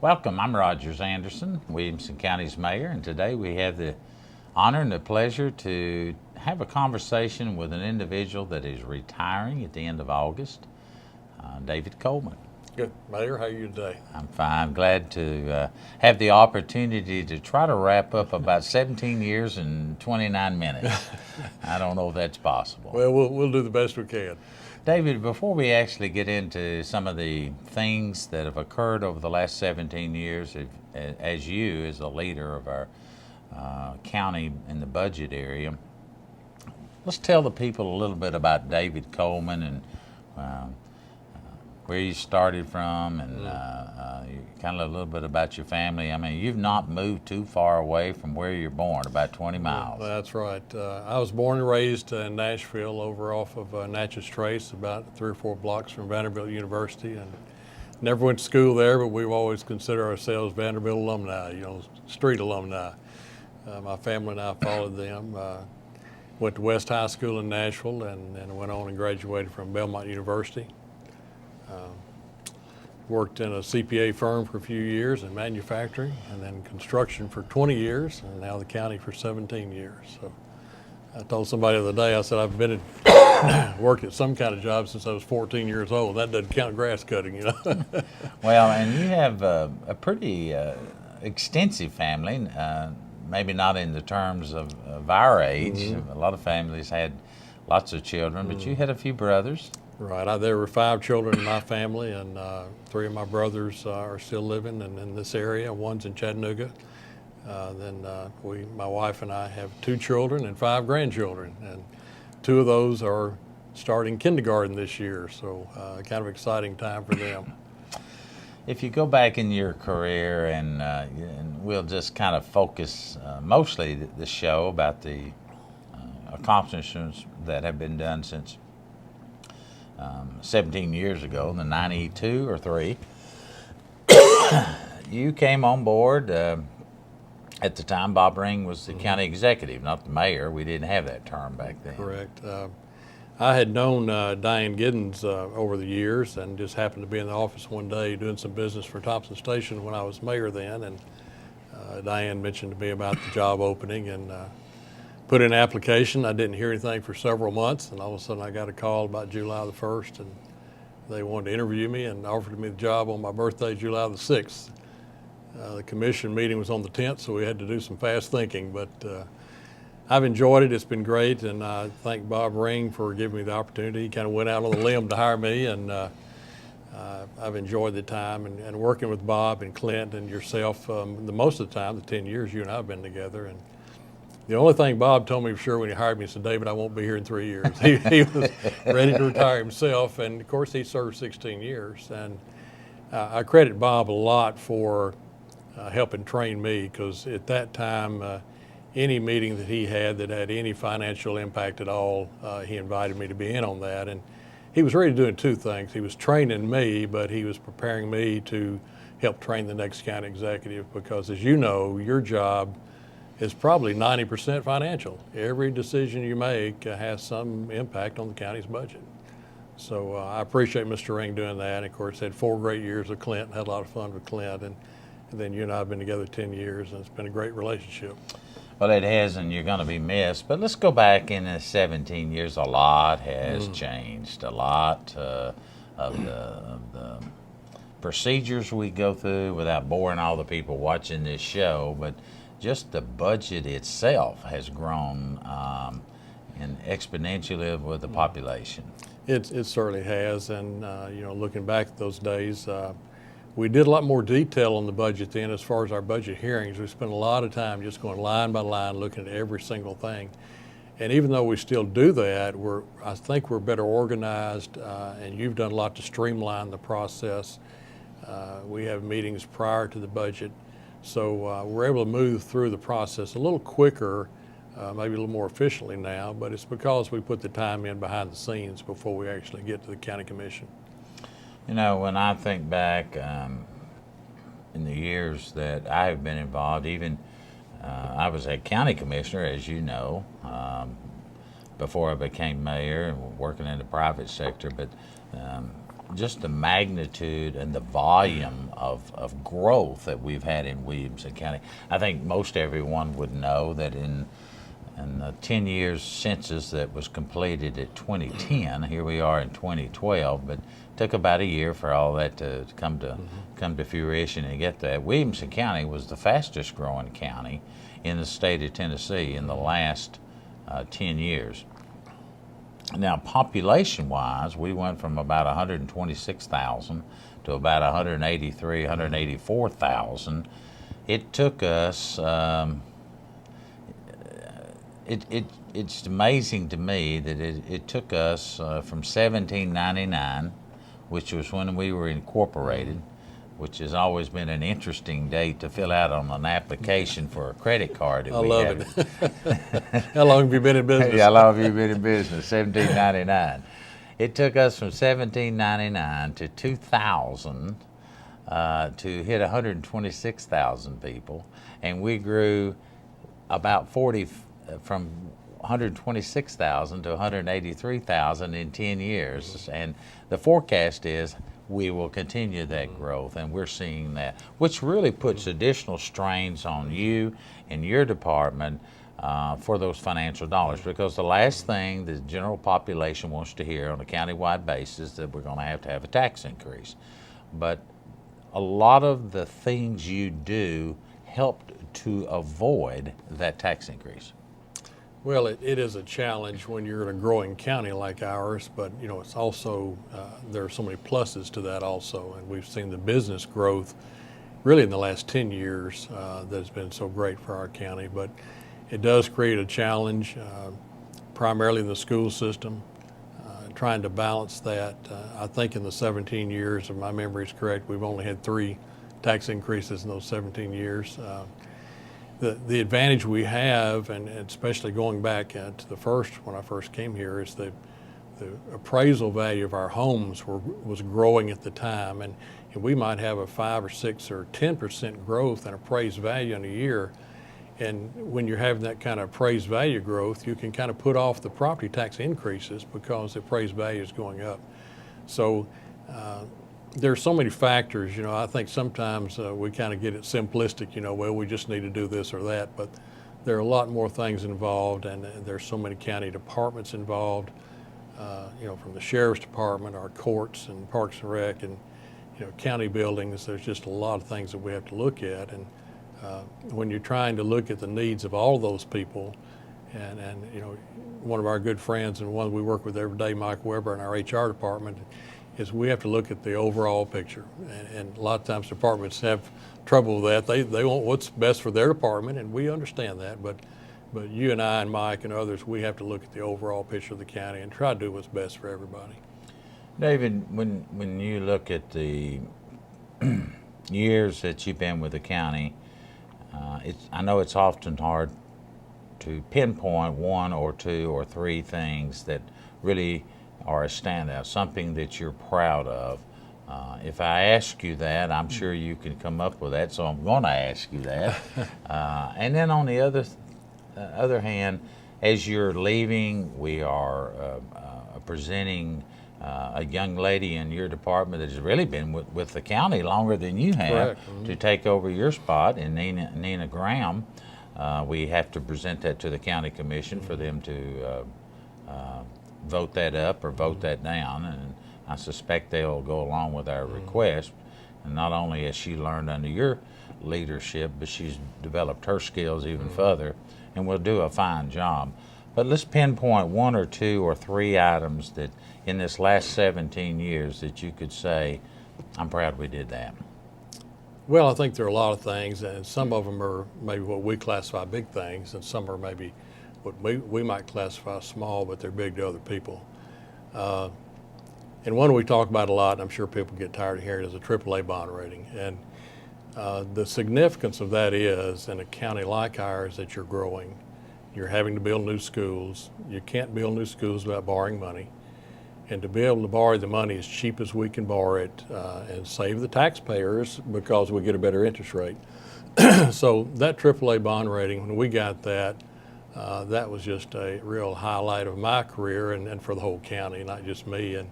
Welcome, I'm Rogers Anderson, Williamson County's mayor, and today we have the honor and the pleasure to have a conversation with an individual that is retiring at the end of August, David Coleman. Good. Mayor, how are you today? I'm fine. Glad to have the opportunity to try to wrap up about 17 years and 29 minutes. I don't know if that's possible. Well, we'll do the best we can. David, before we actually get into some of the things that have occurred over the last 17 years, as you, as a leader of our county in the budget area, let's tell the people a little bit about David Coleman and where you started from, and kind of a little bit about your family. I mean, you've not moved too far away from where you're born, about 20 miles. That's right. I was born and raised in Nashville, over off of Natchez Trace, about 3 or 4 blocks from Vanderbilt University, and never went to school there, but we've always considered ourselves Vanderbilt alumni, street alumni. My family and I followed them. Went to West High School in Nashville and went on and graduated from Belmont University. Worked in a CPA firm for a few years in manufacturing, and then construction for 20 years, and now the county for 17 years. So I told somebody the other day, I said, I've been worked at some kind of job since I was 14 years old. That doesn't count grass cutting, Well, and you have a pretty extensive family, maybe not in the terms of our age. Mm-hmm. A lot of families had lots of children, but you had a few brothers. Right. There were 5 children in my family, and 3 of my brothers are still living in this area. One's in Chattanooga. My wife and I have 2 children and 5 grandchildren, and 2 of those are starting kindergarten this year, so kind of exciting time for them. If you go back in your career, and we'll just kind of focus mostly the show about the accomplishments that have been done since 17 years ago, the 92 or 3, you came on board. At the time, Bob Ring was the county executive, not the mayor. We didn't have that term back then. Correct. I had known Diane Giddens over the years, and just happened to be in the office one day doing some business for Thompson Station when I was mayor then, and Diane mentioned to me about the job opening, and put in an application. I didn't hear anything for several months, and all of a sudden I got a call about July the 1st, and they wanted to interview me and offered me the job on my birthday, July the 6th. The commission meeting was on the 10th, so we had to do some fast thinking, but I've enjoyed it. It's been great, and I thank Bob Ring for giving me the opportunity. He kind of went out on a limb to hire me, and I've enjoyed the time and working with Bob and Clint and yourself the most of the time, the 10 years you and I have been together. And the only thing Bob told me for sure when he hired me, he said, David, I won't be here in 3 years. He was ready to retire himself, and of course he served 16 years. And I credit Bob a lot for helping train me, because at that time, any meeting that he had that had any financial impact at all, he invited me to be in on that. And he was really doing 2 things. He was training me, but he was preparing me to help train the next county executive, because as you know, your job is probably 90% financial. Every decision you make has some impact on the county's budget. So I appreciate Mr. Ring doing that. And of course, had 4 great years with Clint, and had a lot of fun with Clint. And then you and I have been together 10 years, and it's been a great relationship. Well, it has, and you're going to be missed. But let's go back in the 17 years. A lot has changed. A lot of the procedures we go through, without boring all the people watching this show, but just the budget itself has grown and exponentially with the population. It certainly has, and looking back at those days, we did a lot more detail on the budget then. As far as our budget hearings, we spent a lot of time just going line by line, looking at every single thing. And even though we still do that, I think we're better organized, and you've done a lot to streamline the process. We have meetings prior to the budget, so we're able to move through the process a little quicker, maybe a little more efficiently now, but it's because we put the time in behind the scenes before we actually get to the county commission. When I think back in the years that I have been involved, even I was a county commissioner, as you know, before I became mayor and working in the private sector. But just the magnitude and the volume of growth that we've had in Williamson County. I think most everyone would know that in the 10 years census that was completed at 2010, here we are in 2012, but it took about a year for all that to come to fruition and get that. Williamson County was the fastest growing county in the state of Tennessee in the last 10 years. Now, population-wise, we went from about 126,000 to about 183, 184,000. It took us, it's amazing to me that it took us from 1799, which was when we were incorporated, which has always been an interesting date to fill out on an application for a credit card. I love it. How long have you been in business? Yeah, how long have you been in business? 1799. It took us from 1799 to 2000 to hit 126,000 people, and we grew about 40 from 126,000 to 183,000 in 10 years, and the forecast is we will continue that growth, and we're seeing that, which really puts additional strains on you and your department for those financial dollars, because the last thing the general population wants to hear on a countywide basis is that we're going to have a tax increase. But a lot of the things you do helped to avoid that tax increase. Well, it is a challenge when you're in a growing county like ours, but it's also, there are so many pluses to that also, and we've seen the business growth really in the last 10 years that has been so great for our county, but it does create a challenge, primarily in the school system, trying to balance that. I think in the 17 years, if my memory is correct, we've only had 3 tax increases in those 17 years. The advantage we have, and especially going back to when I first came here, is the appraisal value of our homes was growing at the time, and we might have a 5 or 6 or 10% growth in appraised value in a year. And when you're having that kind of appraised value growth, you can kind of put off the property tax increases because the appraised value is going up. So there's so many factors. I think sometimes we kind of get it simplistic, well, we just need to do this or that, but there are a lot more things involved, and there's so many county departments involved, from the sheriff's department, our courts and Parks and Rec, and county buildings. There's just a lot of things that we have to look at, and when you're trying to look at the needs of all those people, and one of our good friends and one we work with every day, Mike Weber, in our HR department, is we have to look at the overall picture, and a lot of times departments have trouble with that. They want what's best for their department, and we understand that, but you and I and Mike and others, we have to look at the overall picture of the county and try to do what's best for everybody. David, when you look at the years that you've been with the county, I know it's often hard to pinpoint 1 or 2 or 3 things that really are a standout, something that you're proud of. If I ask you that, I'm sure you can come up with that, so I'm going to ask you that. And then on the other hand, as you're leaving, we are presenting a young lady in your department that has really been with the county longer than you have. Correct. To take over your spot, in Nina Graham. We have to present that to the county commission for them to vote that up or vote that down, and I suspect they'll go along with our request. And not only has she learned under your leadership, but she's developed her skills even further, and will do a fine job. But let's pinpoint 1 or 2 or 3 items that in this last 17 years that you could say, I'm proud we did that. Well, I think there are a lot of things, and some of them are maybe what we classify big things, and some are maybe what we might classify small, but they're big to other people. And one we talk about a lot, and I'm sure people get tired of hearing, is a AAA bond rating. And the significance of that is, in a county like ours that you're growing, you're having to build new schools. You can't build new schools without borrowing money. And to be able to borrow the money as cheap as we can borrow it and save the taxpayers because we get a better interest rate. So that AAA bond rating, when we got that, that was just a real highlight of my career and for the whole county, not just me.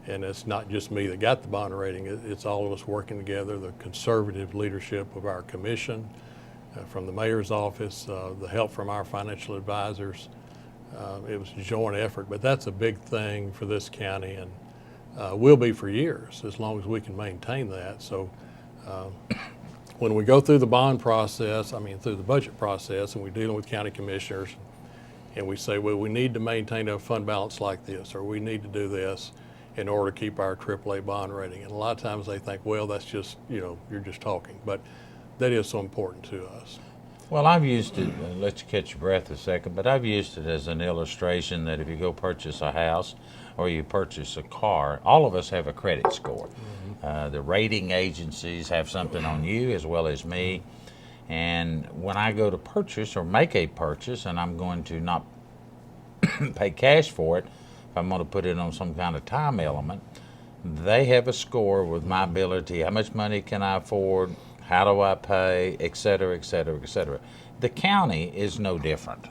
And it's not just me that got the bond rating, it's all of us working together, the conservative leadership of our commission, from the mayor's office, the help from our financial advisors. It was a joint effort, but that's a big thing for this county, and will be for years as long as we can maintain that. So when we go through the bond process, through the budget process, and we're dealing with county commissioners, and we say, well, we need to maintain a fund balance like this, or we need to do this in order to keep our AAA bond rating. And a lot of times they think, well, that's just, you're just talking. But that is so important to us. Well, I've used it, let you catch your breath a second, but I've used it as an illustration that if you go purchase a house or you purchase a car, all of us have a credit score. The rating agencies have something on you as well as me. And when I go to purchase or make a purchase, and I'm going to not pay cash for it, if I'm going to put it on some kind of time element, they have a score with my ability, how much money can I afford, how do I pay, et cetera, et cetera, et cetera. The county is no different.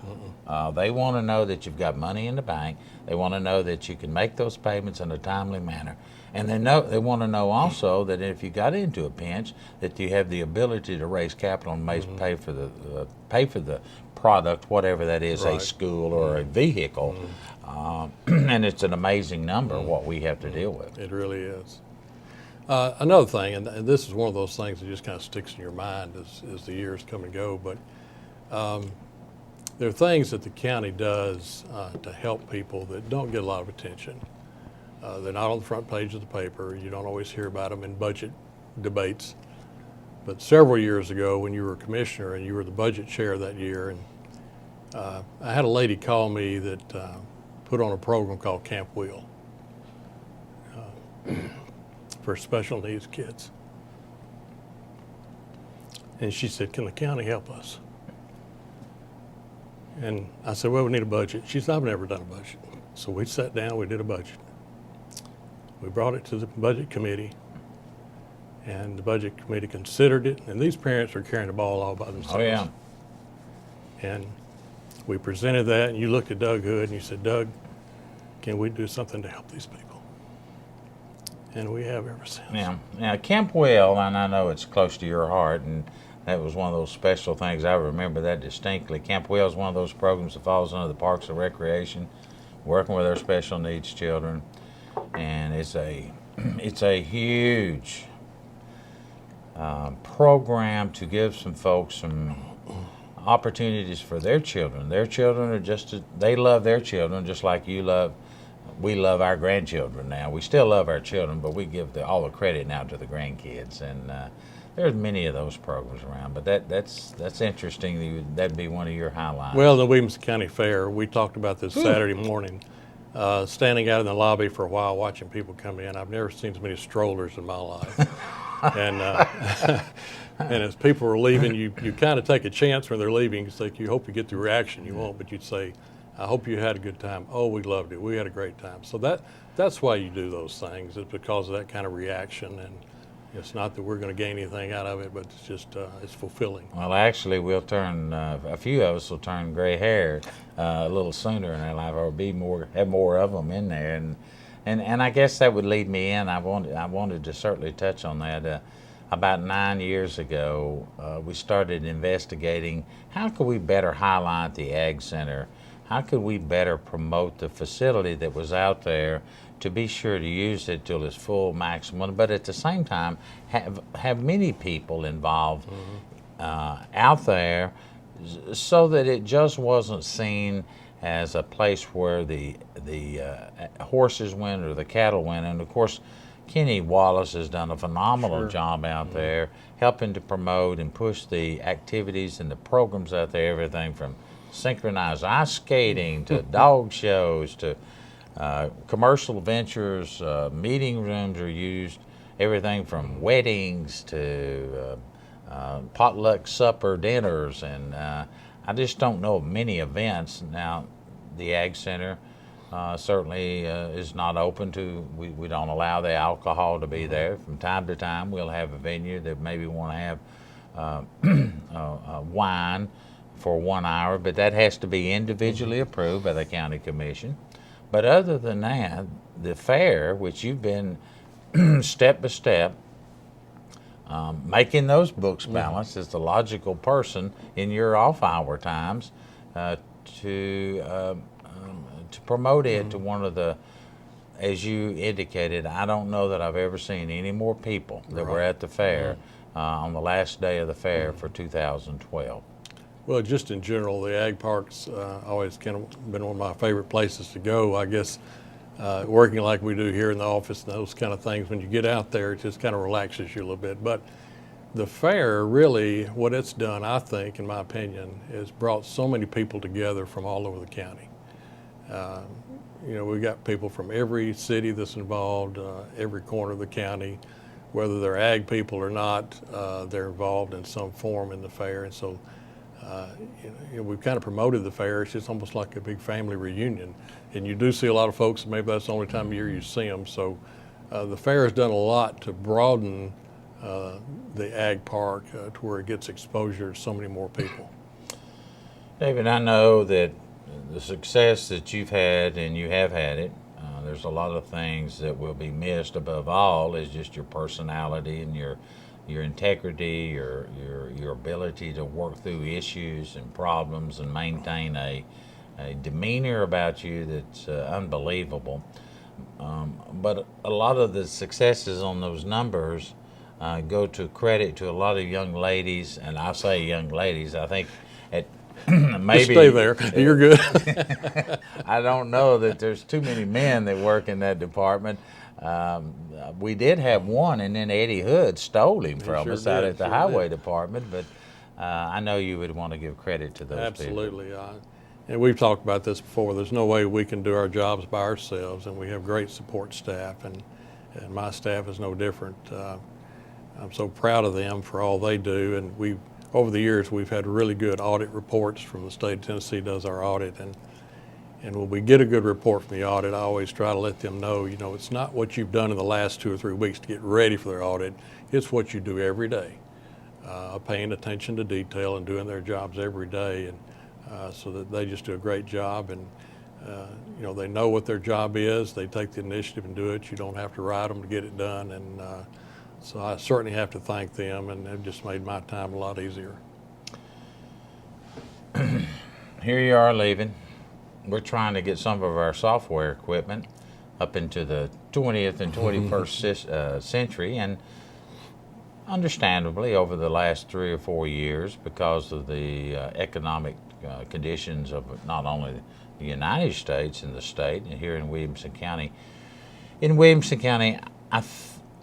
They want to know that you've got money in the bank. They want to know that you can make those payments in a timely manner. And they want to know also that if you got into a pinch, that you have the ability to raise capital and pay for the product, whatever that is, Right. a school or a vehicle. And it's an amazing number what we have to deal with. It really is. Another thing, and this is one of those things that just kind of sticks in your mind as the years come and go, but there are things that the county does to help people that don't get a lot of attention. They're not on the front page of the paper. You don't always hear about them in budget debates. But several years ago, when you were a commissioner and you were the budget chair that year, and I had a lady call me that put on a program called Camp Will for special needs kids. And she said, can the county help us? And I said, well, we need a budget. She said, I've never done a budget. So we sat down, we did a budget. We brought it to the budget committee, and the budget committee considered it, and these parents are carrying the ball all by themselves. Oh, yeah. And we presented that, and you looked at Doug Hood, and you said, Doug, can we do something to help these people? And we have ever since. Yeah. Now, Camp Well, and I know it's close to your heart, and that was one of those special things. I remember that distinctly. Camp Well is one of those programs that falls under the Parks and Recreation, working with our special needs children, and it's a huge program to give some folks some opportunities for their children. Their children are they love their children just like we love our grandchildren now. We still love our children, but we give all the credit now to the grandkids. And there's many of those programs around, but that's interesting. That'd be one of your highlights. Well, the Williamson County Fair, we talked about this Saturday morning, standing out in the lobby for a while watching people come in. I've never seen as many strollers in my life. And and as people are leaving, you kind of take a chance when they're leaving. It's like you hope you get the reaction you want, but you'd say, I hope you had a good time. Oh, we loved it. We had a great time. So that's why you do those things. It's because of that kind of reaction. And it's not that we're going to gain anything out of it, but it's just it's fulfilling. Well, actually, we'll turn a few of us will turn gray hair a little sooner in our life, or have more of them in there. And I guess that would lead me in. I wanted to certainly touch on that. About 9 years ago, we started investigating how could we better highlight the Ag Center. How could we better promote the facility that was out there to be sure to use it till its full maximum, but at the same time have many people involved out there, so that it just wasn't seen as a place where the horses went or the cattle went. And of course, Kenny Wallace has done a phenomenal job out there helping to promote and push the activities and the programs out there, everything from synchronized ice skating to dog shows to commercial ventures. Meeting rooms are used, everything from weddings to potluck supper dinners, and I just don't know of many events. Now, the Ag Center certainly is not open to, we don't allow the alcohol to be there. From time to time, we'll have a venue that maybe want to have wine for 1 hour, but that has to be individually approved by the county commission. But other than that, the fair, which you've been step by step, making those books balance, is the logical person in your off-hour times uh, to promote it to one of the, as you indicated. I don't know that I've ever seen any more people that were at the fair on the last day of the fair for 2012. Well, just in general, the ag parks always kind of been one of my favorite places to go. I guess working like we do here in the office and those kind of things, when you get out there, it just kind of relaxes you a little bit. But the fair, really, what it's done, I think, in my opinion, is brought so many people together from all over the county. You know, we've got people from every city that's involved, every corner of the county. Whether they're ag people or not, they're involved in some form in the fair. And so you know, we've kind of promoted the fair. It's just almost like a big family reunion. And you do see a lot of folks, maybe that's the only time of year you see them. So the fair has done a lot to broaden the ag park to where it gets exposure to so many more people. David, I know that the success that you've had, and you have had it, there's a lot of things that will be missed. Above all is just your personality and your integrity, your ability to work through issues and problems and maintain a demeanor about you that's unbelievable. But a lot of the successes on those numbers go to credit to a lot of young ladies, and I say young ladies, I think at maybe Just stay there. You're good. I don't know that there's too many men that work in that department. We did have one, and then Eddie Hood stole him from us out at the highway department. But I know you would want to give credit to those Absolutely. people. And we've talked about this before. There's no way we can do our jobs by ourselves, and we have great support staff, and my staff is no different. I'm so proud of them for all they do, and over the years we've had really good audit reports from the state of Tennessee does our audit, and when we get a good report from the audit, I always try to let them know, you know, it's not what you've done in the last 2 or 3 weeks to get ready for their audit, it's what you do every day, paying attention to detail and doing their jobs every day, and so that they just do a great job, and you know, they know what their job is, they take the initiative and do it, you don't have to write them to get it done, and so I certainly have to thank them, and they've just made my time a lot easier. Here you are leaving. We're trying to get some of our software equipment up into the 20th and 21st century, and understandably over the last 3 or 4 years, because of the economic conditions of not only the United States and the state, and here in Williamson County. In Williamson County,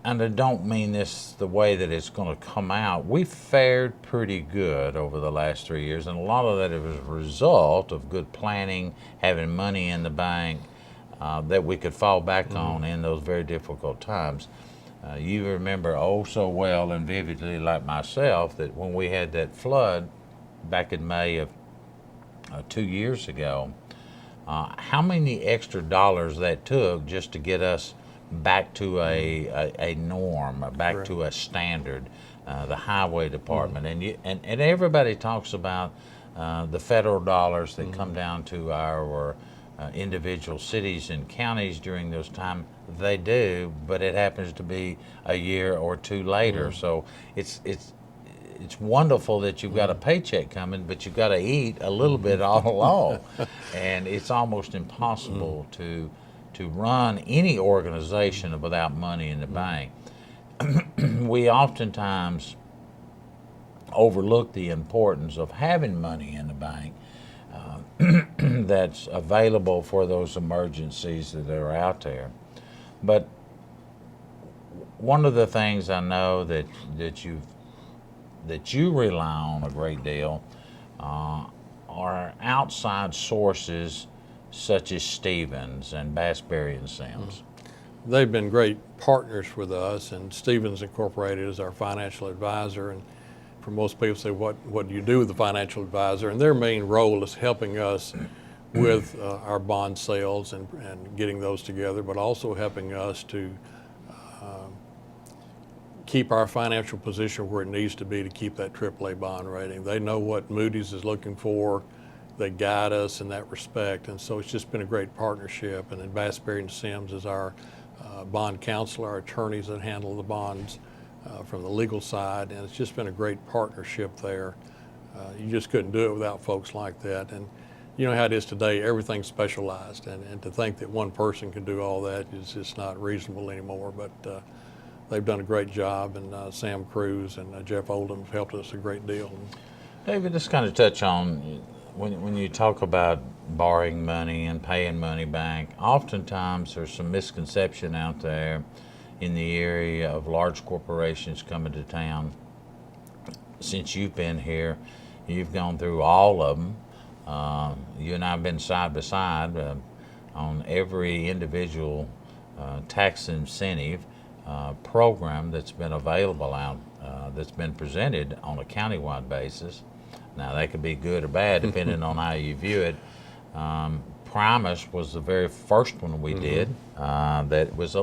and I don't mean this the way that it's going to come out, we fared pretty good over the last 3 years, and a lot of that was a result of good planning, having money in the bank that we could fall back on in those very difficult times. You remember oh so well and vividly, like myself, that when we had that flood back in May of 2 years ago, how many extra dollars that took just to get us back to a norm, back Correct. to a standard, the highway department. And everybody talks about the federal dollars that come down to our individual cities and counties during those times. They do, but it happens to be a year or two later. So it's wonderful that you've got a paycheck coming, but you've got to eat a little bit all along. And it's almost impossible to run any organization without money in the bank. We oftentimes overlook the importance of having money in the bank that's available for those emergencies that are out there. But one of the things I know that you rely on a great deal are outside sources such as Stevens and Bassberry and Sims. They've been great partners with us, and Stevens Incorporated is our financial advisor. And for most people say, what do you do with the financial advisor? And their main role is helping us with our bond sales and getting those together, but also helping us to keep our financial position where it needs to be to keep that AAA bond rating. They know what Moody's is looking for. They guide us in that respect, and so it's just been a great partnership. And then Bass, Berry and Sims is our bond counselor, our attorneys that handle the bonds from the legal side, and it's just been a great partnership there. You just couldn't do it without folks like that. And you know how it is today, everything's specialized, and to think that one person can do all that is just not reasonable anymore. But they've done a great job, and Sam Cruz and Jeff Oldham have helped us a great deal. David, just kind of touch on when you talk about borrowing money and paying money back, oftentimes there's some misconception out there in the area of large corporations coming to town. Since you've been here, you've gone through all of them. You and I have been side by side on every individual tax incentive program that's been available out, that's been presented on a countywide basis. Now, that could be good or bad depending on how you view it. Primus was the very first one we did. That was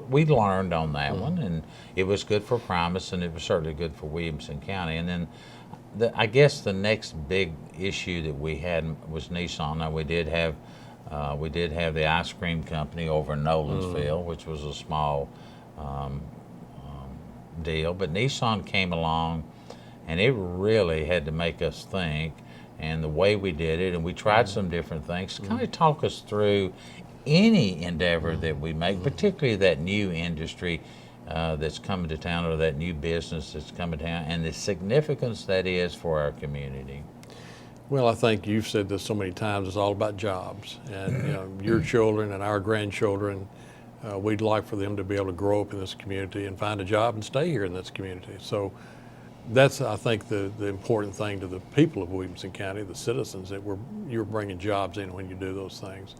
we learned on that one, and it was good for Primus, and it was certainly good for Williamson County. And then I guess the next big issue that we had was Nissan. Now, we did have the ice cream company over in Nolensville, which was a small deal, but Nissan came along, and it really had to make us think. And the way we did it, and we tried some different things. Kind of talk us through any endeavor that we make, particularly that new industry that's coming to town, or that new business that's coming to town, and the significance that is for our community. Well, I think you've said this so many times, it's all about jobs. And you know, your children and our grandchildren, we'd like for them to be able to grow up in this community and find a job and stay here in this community. So that's, I think, the important thing to the people of Williamson County, the citizens, that you're bringing jobs in when you do those things.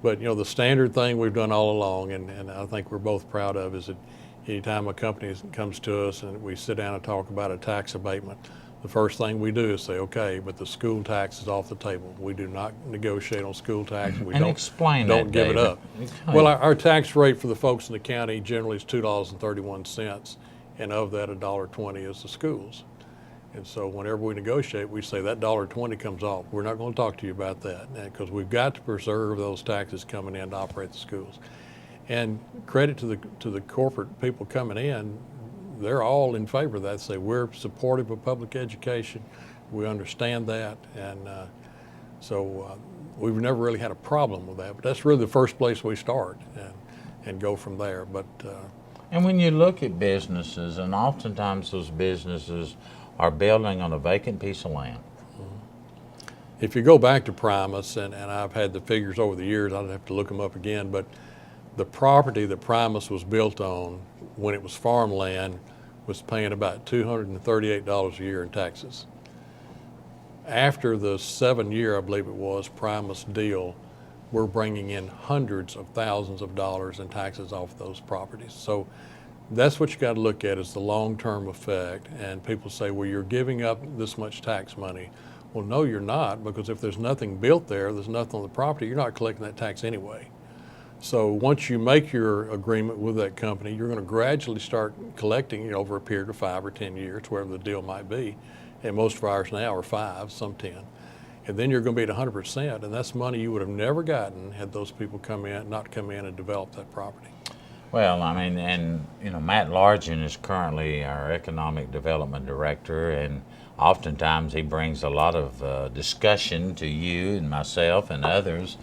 But you know, the standard thing we've done all along, and I think we're both proud of, is that anytime a company comes to us and we sit down and talk about a tax abatement, the first thing we do is say, okay, but the school tax is off the table. We do not negotiate on school tax. We don't give it up. Well, our tax rate for the folks in the county generally is $2.31. And of that, $1.20 is the schools. And so whenever we negotiate, we say that $1.20 comes off. We're not going to talk to you about that, because we've got to preserve those taxes coming in to operate the schools. And credit to the corporate people coming in, they're all in favor of that. Say, we're supportive of public education. We understand that. And so we've never really had a problem with that. But that's really the first place we start and go from there. But and when you look at businesses, and oftentimes those businesses are building on a vacant piece of land. If you go back to Primus, and I've had the figures over the years, I'd have to look them up again, but the property that Primus was built on when it was farmland was paying about $238 a year in taxes. After the 7-year, I believe it was, Primus deal, we're bringing in hundreds of thousands of dollars in taxes off those properties. So that's what you got to look at, is the long-term effect. And people say, well, you're giving up this much tax money. Well, no, you're not, because if there's nothing built there, there's nothing on the property, you're not collecting that tax anyway. So once you make your agreement with that company, you're going to gradually start collecting it over a period of 5 or 10 years, wherever the deal might be. And most of ours now are 5, some 10. And then you're going to be at 100%, and that's money you would have never gotten had those people not come in and develop that property. Well, I mean, and you know, Matt Largent is currently our economic development director, and oftentimes he brings a lot of discussion to you and myself and others,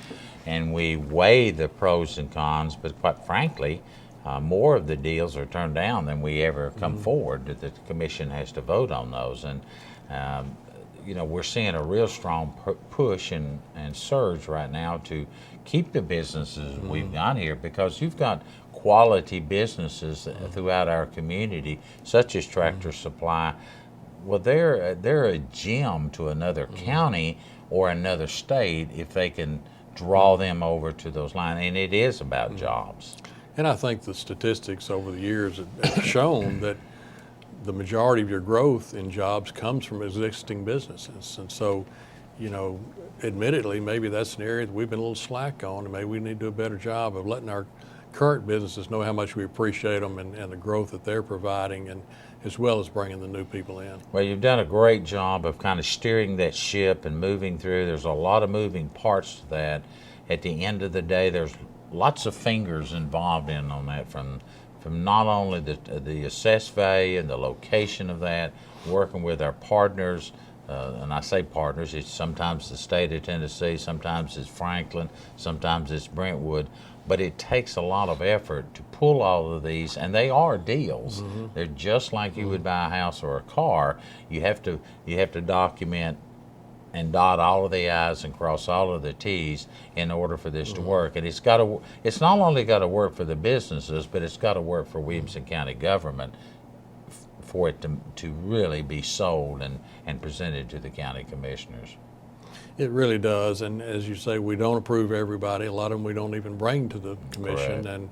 and we weigh the pros and cons. But quite frankly, more of the deals are turned down than we ever come forward. That the commission has to vote on those, and you know, we're seeing a real strong push and surge right now to keep the businesses we've got here, because you've got quality businesses throughout our community, such as Tractor Supply. Well, they're a gem to another county or another state if they can draw them over to those lines, and it is about jobs. And I think the statistics over the years have shown that the majority of your growth in jobs comes from existing businesses. And so, you know, admittedly, maybe that's an area that we've been a little slack on, and maybe we need to do a better job of letting our current businesses know how much we appreciate them and the growth that they're providing, and as well as bringing the new people in. Well, you've done a great job of kind of steering that ship and moving through. There's a lot of moving parts to that. At the end of the day, there's lots of fingers involved on that, from not only the assessed value and the location of that, working with our partners, and I say partners, it's sometimes the state of Tennessee, sometimes it's Franklin, sometimes it's Brentwood, but it takes a lot of effort to pull all of these, and they are deals. Mm-hmm. They're just like you would buy a house or a car. You have to document and dot all of the I's and cross all of the T's in order for this to work. And it's not only got to work for the businesses, but it's got to work for Williamson County government for it to really be sold and presented to the county commissioners. It really does, and as you say, we don't approve everybody. A lot of them we don't even bring to the commission. Correct.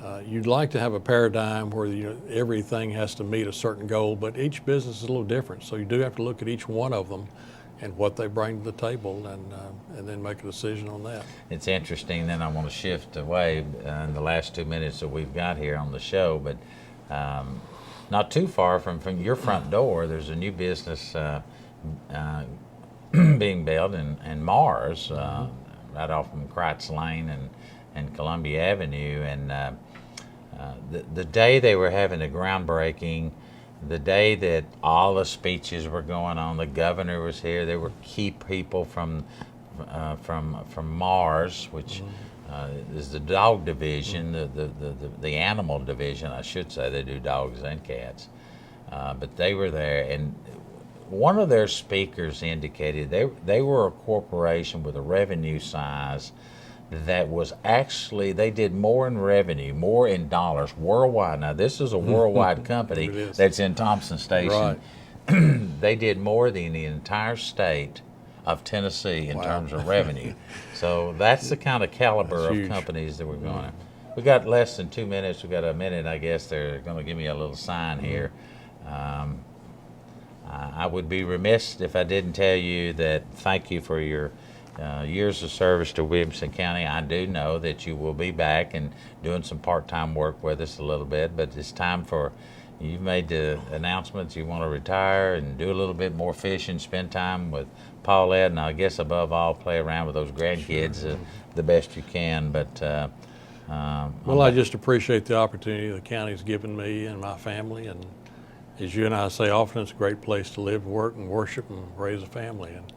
And you'd like to have a paradigm where everything has to meet a certain goal, but each business is a little different. So you do have to look at each one of them and what they bring to the table, and then make a decision on that. It's interesting. Then I want to shift away in the last 2 minutes that we've got here on the show, but not too far from your front door, there's a new business being built in Mars, right off from Kreitz Lane and Columbia Avenue. And the day they were having the groundbreaking, the day that all the speeches were going on, the governor was here. There were key people from Mars, which is the dog division, the animal division, I should say. They do dogs and cats, but they were there, and one of their speakers indicated they were a corporation with a revenue size that was actually, they did more in revenue, more in dollars worldwide. Now, this is a worldwide company that's in Thompson Station. Right. They did more than the entire state of Tennessee in terms of revenue. So that's the kind of caliber of companies that we're going to. We got less than 2 minutes. We got a minute, I guess. They're going to give me a little sign here. I would be remiss if I didn't tell you that thank you for your years of service to Williamson County. I do know that you will be back and doing some part-time work with us a little bit, but it's time for, you've made the announcements, you want to retire and do a little bit more fishing, spend time with Paulette, and I guess above all, play around with those grandkids the best you can. But well, I just appreciate the opportunity the county's given me and my family, and as you and I say often, it's a great place to live, work, and worship, and raise a family. And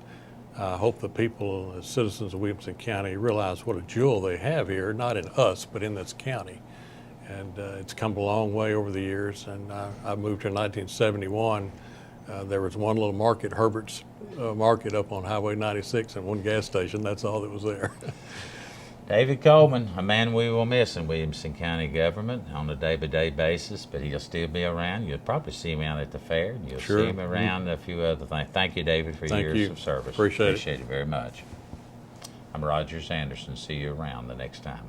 I hope the people, as citizens of Williamson County, realize what a jewel they have here, not in us, but in this county. And it's come a long way over the years. And I moved here in 1971. There was one little market, Herbert's Market, up on Highway 96, and one gas station. That's all that was there. David Coleman, a man we will miss in Williamson County government on a day-by-day basis, but he'll still be around. You'll probably see him out at the fair. You'll see him around a few other things. Thank you, David, for years of service. Appreciate it very much. I'm Roger Sanderson. See you around the next time.